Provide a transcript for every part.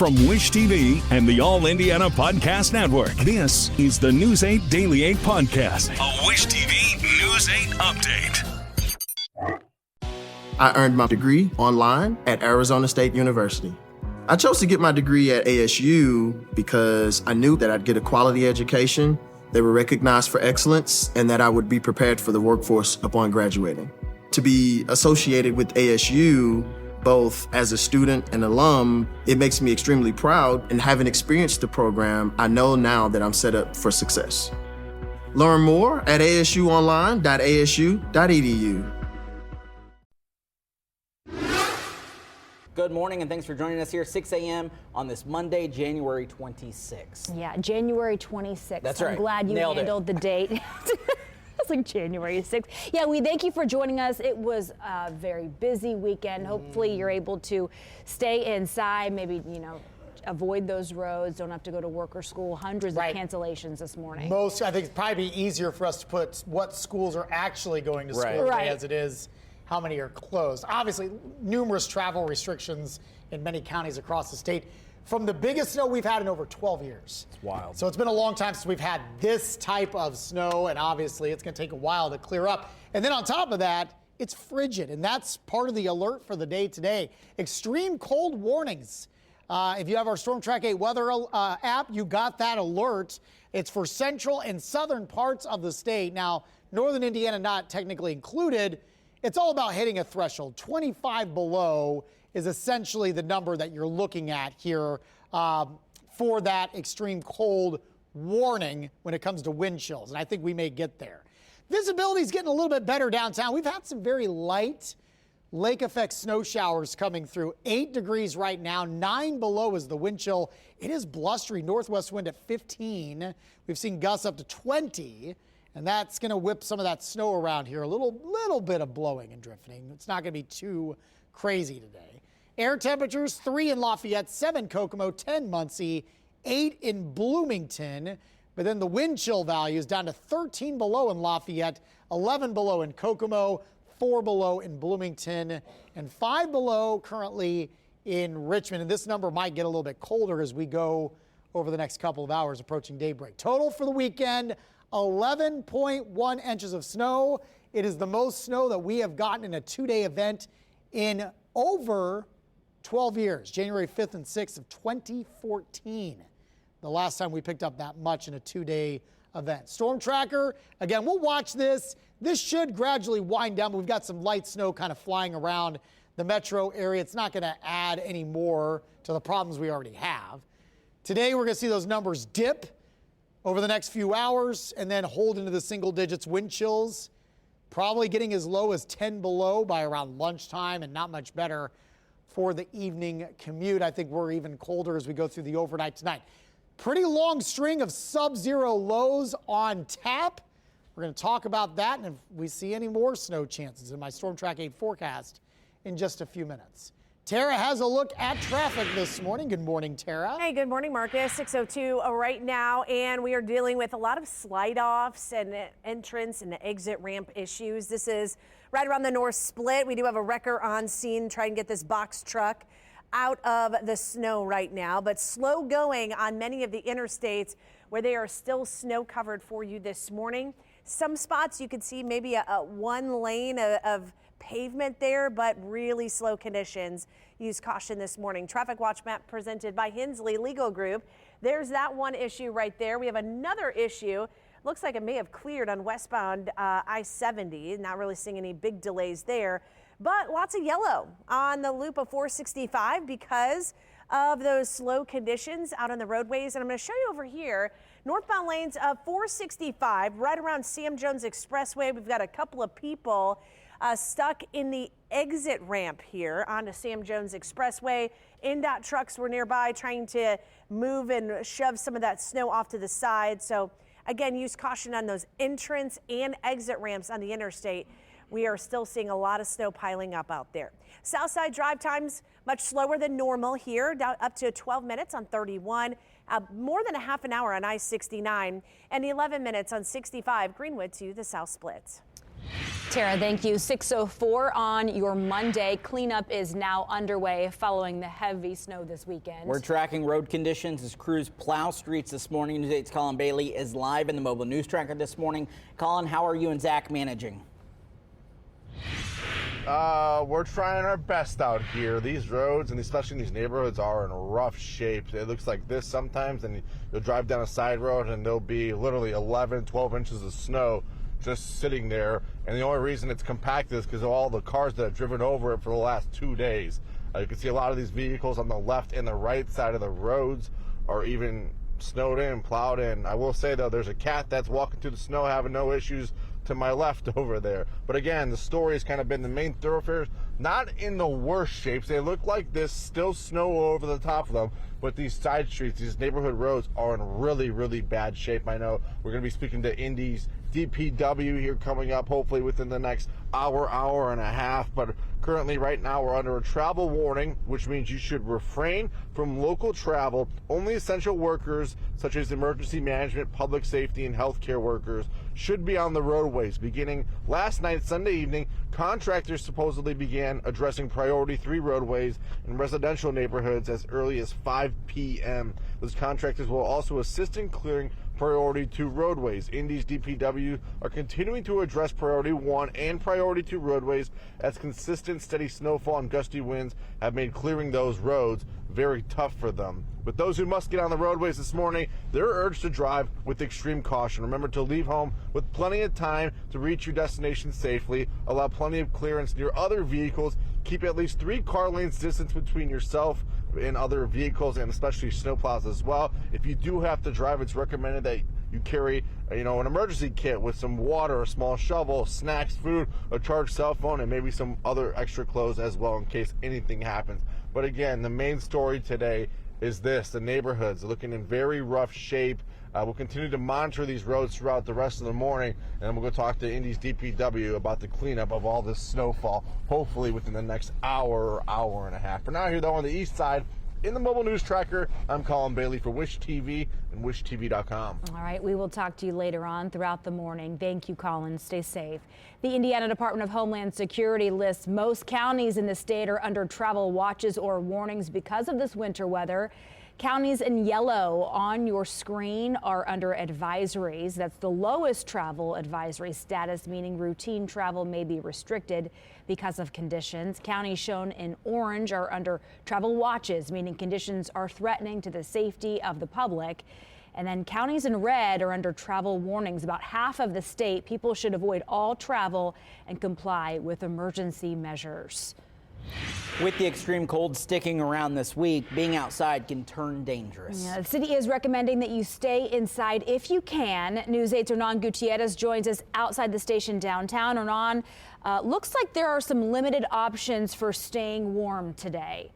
From Wish TV and the All Indiana Podcast Network, this is the News 8 Daily 8 Podcast, a Wish TV News 8 update. I earned my degree online at Arizona State University. I chose to get my degree at ASU because I knew that I'd get a quality education, they were recognized for excellence, and that I would be prepared for the workforce upon graduating. To be associated with ASU, both as a student and alum, it makes me extremely proud, and having experienced the program, I know now that I'm set up for success. Learn more at asuonline.asu.edu. Good morning and thanks for joining us here 6 a.m. on this Monday, January 26th. Yeah, January 26th. That's right. I'm glad you handled the date. It's like January 6th. Yeah, we thank you for joining us. It was a very busy weekend. Hopefully you're able to stay inside, maybe, avoid those roads, don't have to go to work or school. Hundreds of cancellations this morning. I think it's probably easier for us to put what schools are actually going to school today as it is how many are closed. Obviously, numerous travel restrictions in many counties across the state. From the biggest snow we've had in over 12 years. It's wild. So it's been a long time since we've had this type of snow, and obviously it's going to take a while to clear up. And then on top of that, it's frigid, and that's part of the alert for the day today. Extreme cold warnings. If you have our Storm Track 8 weather app, you got that alert. It's for central and southern parts of the state. Now, northern Indiana not technically included. It's all about hitting a threshold. 25 below is essentially the number that you're looking at here for that extreme cold warning when it comes to wind chills. And I think we may get there. Visibility is getting a little bit better downtown. We've had some very light lake effect snow showers coming through. 8 degrees right now, 9 below is the wind chill. It is blustery, northwest wind at 15. We've seen gusts up to 20. And that's going to whip some of that snow around here. A little bit of blowing and drifting. It's not going to be too crazy today. Air temperatures, 3 in Lafayette, 7 Kokomo, 10 Muncie, 8 in Bloomington. But then the wind chill values down to 13 below in Lafayette, 11 below in Kokomo, 4 below in Bloomington, and 5 below currently in Richmond. And this number might get a little bit colder as we go over the next couple of hours approaching daybreak. Total for the weekend, 11.1 inches of snow. It is the most snow that we have gotten in a 2-day event in over 12 years, January 5th and 6th of 2014. The last time we picked up that much in a 2-day event. Storm tracker, again, we'll watch this. This should gradually wind down, but we've got some light snow kind of flying around the metro area. It's not going to add any more to the problems we already have. Today, we're going to see those numbers dip over the next few hours and then hold into the single digits. Wind chills probably getting as low as 10 below by around lunchtime, and not much better for the evening commute. I think we're even colder as we go through the overnight tonight. Pretty long string of sub-zero lows on tap. We're going to talk about that, and if we see any more snow chances in my Storm Track 8 forecast in just a few minutes. Tara has a look at traffic this morning. Good morning, Tara. Hey, good morning, Marcus. 6:02 right now, and we are dealing with a lot of slide-offs and entrance and exit ramp issues. This is right around the North Split. We do have a wrecker on scene trying to get this box truck out of the snow right now, but slow going on many of the interstates where they are still snow covered for you this morning. Some spots you could see maybe a one lane of pavement there, but really slow conditions. Use caution this morning. Traffic watch map presented by Hensley Legal Group. There's that one issue right there. We have another issue. Looks like it may have cleared on westbound I-70. Not really seeing any big delays there, but lots of yellow on the loop of 465 because of those slow conditions out on the roadways. And I'm going to show you over here, northbound lanes of 465 right around Sam Jones Expressway. We've got a couple of people stuck in the exit ramp here onto Sam Jones Expressway. NDOT trucks were nearby trying to move and shove some of that snow off to the side. So again, use caution on those entrance and exit ramps on the interstate. We are still seeing a lot of snow piling up out there. Southside drive times much slower than normal here, down up to 12 minutes on 31, more than a half an hour on I-69, and 11 minutes on 65 Greenwood to the South Split. Tara, thank you. 6:04 on your Monday. Cleanup is now underway following the heavy snow this weekend. We're tracking road conditions as crews plow streets this morning. News 8's Colin Bailey is live in the mobile news tracker this morning. Colin, how are you and Zach managing? We're trying our best out here. These roads, and especially in these neighborhoods, are in rough shape. It looks like this sometimes, and you'll drive down a side road and there'll be literally 11, 12 inches of snow just sitting there, and the only reason it's compacted is because of all the cars that have driven over it for the last 2 days. You can see a lot of these vehicles on the left and the right side of the roads are even snowed in, plowed in. I will say, though, there's a cat that's walking through the snow having no issues to my left over there. But again, the story has kind of been the main thoroughfares, not in the worst shapes. They look like this, still snow over the top of them, but these side streets, these neighborhood roads are in really, really bad shape. I know we're going to be speaking to Indy's DPW here coming up, hopefully within the next hour and a half. But currently, right now, we're under a travel warning, which means you should refrain from local travel. Only essential workers, such as emergency management, public safety, and healthcare workers, should be on the roadways. Beginning last night, Sunday evening, contractors supposedly began addressing priority 3 roadways in residential neighborhoods as early as 5 p.m. Those contractors will also assist in clearing priority 2 roadways. Indy's DPW are continuing to address priority 1 and priority 2 roadways as consistent, steady snowfall and gusty winds have made clearing those roads very tough for them. But those who must get on the roadways this morning, they're urged to drive with extreme caution. Remember to leave home with plenty of time to reach your destination safely. Allow plenty of clearance near other vehicles. Keep at least 3 car lanes distance between yourself and other vehicles, and especially snowplows as well. If you do have to drive, it's recommended that you carry, an emergency kit with some water, a small shovel, snacks, food, a charged cell phone, and maybe some other extra clothes as well in case anything happens. But again, the main story today is this: the neighborhoods are looking in very rough shape. We'll continue to monitor these roads throughout the rest of the morning, and then we'll go talk to Indy's DPW about the cleanup of all this snowfall, hopefully within the next hour or hour and a half. For now, here though on the east side, in the mobile news tracker, I'm Colin Bailey for Wish TV and WishTV.com. All right, we will talk to you later on throughout the morning. Thank you, Colin. Stay safe. The Indiana Department of Homeland Security lists most counties in the state are under travel watches or warnings because of this winter weather. Counties in yellow on your screen are under advisories. That's the lowest travel advisory status, meaning routine travel may be restricted because of conditions. Counties shown in orange are under travel watches, meaning conditions are threatening to the safety of the public. And then counties in red are under travel warnings. About half of the state, people should avoid all travel and comply with emergency measures. With the extreme cold sticking around this week, being outside can turn dangerous. Yeah, the city is recommending that you stay inside if you can. News 8's Hernan Gutierrez joins us outside the station downtown. Hernan, looks like there are some limited options for staying warm today.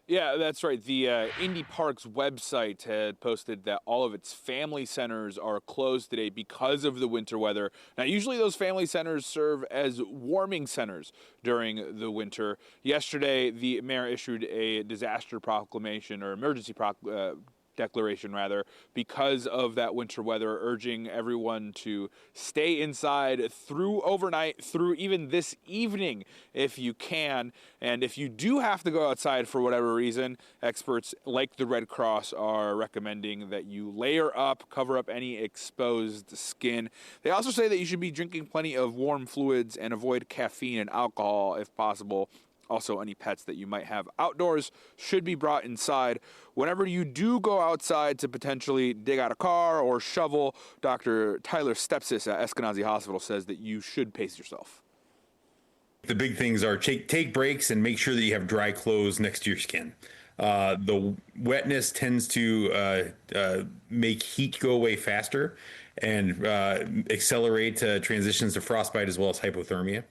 Yeah, that's right. The Indy Parks website had posted that all of its family centers are closed today because of the winter weather. Now, usually those family centers serve as warming centers during the winter. Yesterday, the mayor issued a disaster proclamation, or emergency declaration rather, because of that winter weather, urging everyone to stay inside through overnight, through even this evening if you can. And if you do have to go outside for whatever reason, experts like the Red Cross are recommending that you layer up, cover up any exposed skin. They also say that you should be drinking plenty of warm fluids and avoid caffeine and alcohol if possible. Also, any pets that you might have outdoors should be brought inside. Whenever you do go outside to potentially dig out a car or shovel, Dr. Tyler Stepsis at Eskenazi Hospital says that you should pace yourself. The big things are take breaks and make sure that you have dry clothes next to your skin. The wetness tends to make heat go away faster and accelerate transitions to frostbite as well as hypothermia.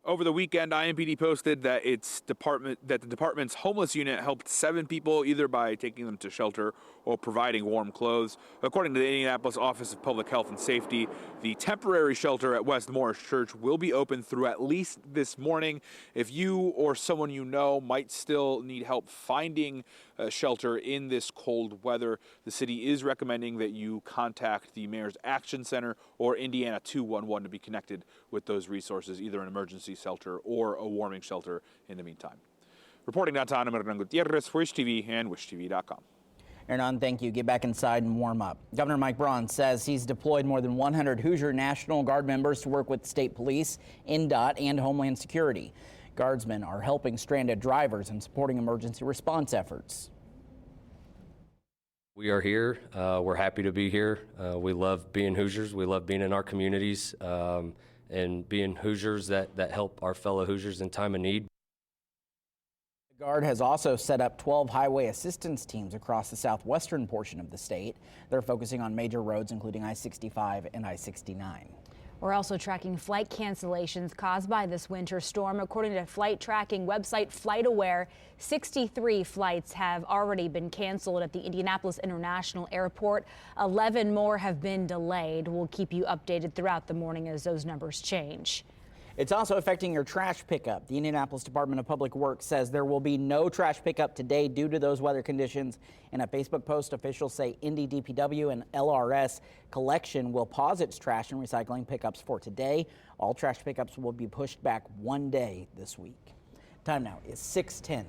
Over the weekend, IMPD posted that the department's homeless unit helped 7 people either by taking them to shelter or providing warm clothes. According to the Indianapolis Office of Public Health and Safety, the temporary shelter at West Morris Church will be open through at least this morning. If you or someone you know might still need help finding a shelter in this cold weather, the city is recommending that you contact the Mayor's Action Center or Indiana 211 to be connected with those resources, either an emergency shelter or a warming shelter in the meantime. Reporting downtown, I'm Hernan Gutierrez for Wish TV and WishTV.com. Hernan, thank you. Get back inside and warm up. Governor Mike Braun says he's deployed more than 100 Hoosier National Guard members to work with state police, INDOT, and Homeland Security. Guardsmen are helping stranded drivers and supporting emergency response efforts. We are here. We're happy to be here. We love being Hoosiers. We love being in our communities and being Hoosiers that help our fellow Hoosiers in time of need. The Guard has also set up 12 highway assistance teams across the southwestern portion of the state. They're focusing on major roads, including I-65 and I-69. We're also tracking flight cancellations caused by this winter storm. According to flight tracking website FlightAware, 63 flights have already been canceled at the Indianapolis International Airport. 11 more have been delayed. We'll keep you updated throughout the morning as those numbers change. It's also affecting your trash pickup. The Indianapolis Department of Public Works says there will be no trash pickup today due to those weather conditions. In a Facebook post, officials say Indy DPW and LRS Collection will pause its trash and recycling pickups for today. All trash pickups will be pushed back one day this week. Time now is 6:10.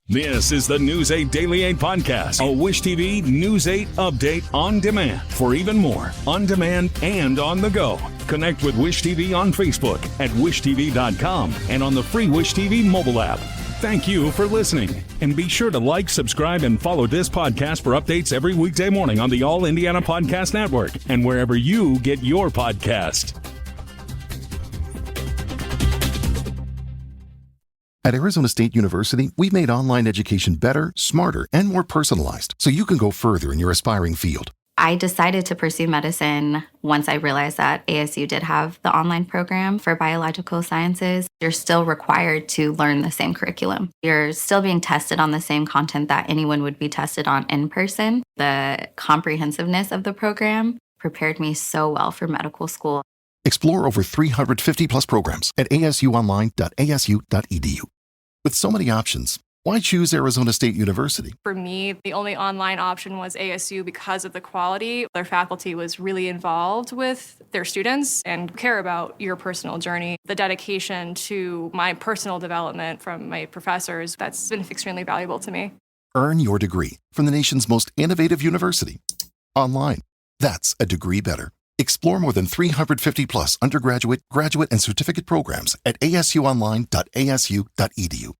This is the News 8 Daily 8 podcast, a Wish TV News 8 update on demand. For even more, on demand and on the go, connect with Wish TV on Facebook at wishtv.com and on the free Wish TV mobile app. Thank you for listening, and be sure to like, subscribe, and follow this podcast for updates every weekday morning on the All Indiana Podcast Network and wherever you get your podcast. At Arizona State University, we've made online education better, smarter, and more personalized so you can go further in your aspiring field. I decided to pursue medicine once I realized that ASU did have the online program for biological sciences. You're still required to learn the same curriculum. You're still being tested on the same content that anyone would be tested on in person. The comprehensiveness of the program prepared me so well for medical school. Explore over 350 plus programs at asuonline.asu.edu. With so many options, why choose Arizona State University? For me, the only online option was ASU because of the quality. Their faculty was really involved with their students and care about your personal journey. The dedication to my personal development from my professors, that's been extremely valuable to me. Earn your degree from the nation's most innovative university. Online. That's a degree better. Explore more than 350 plus undergraduate, graduate, and certificate programs at asuonline.asu.edu.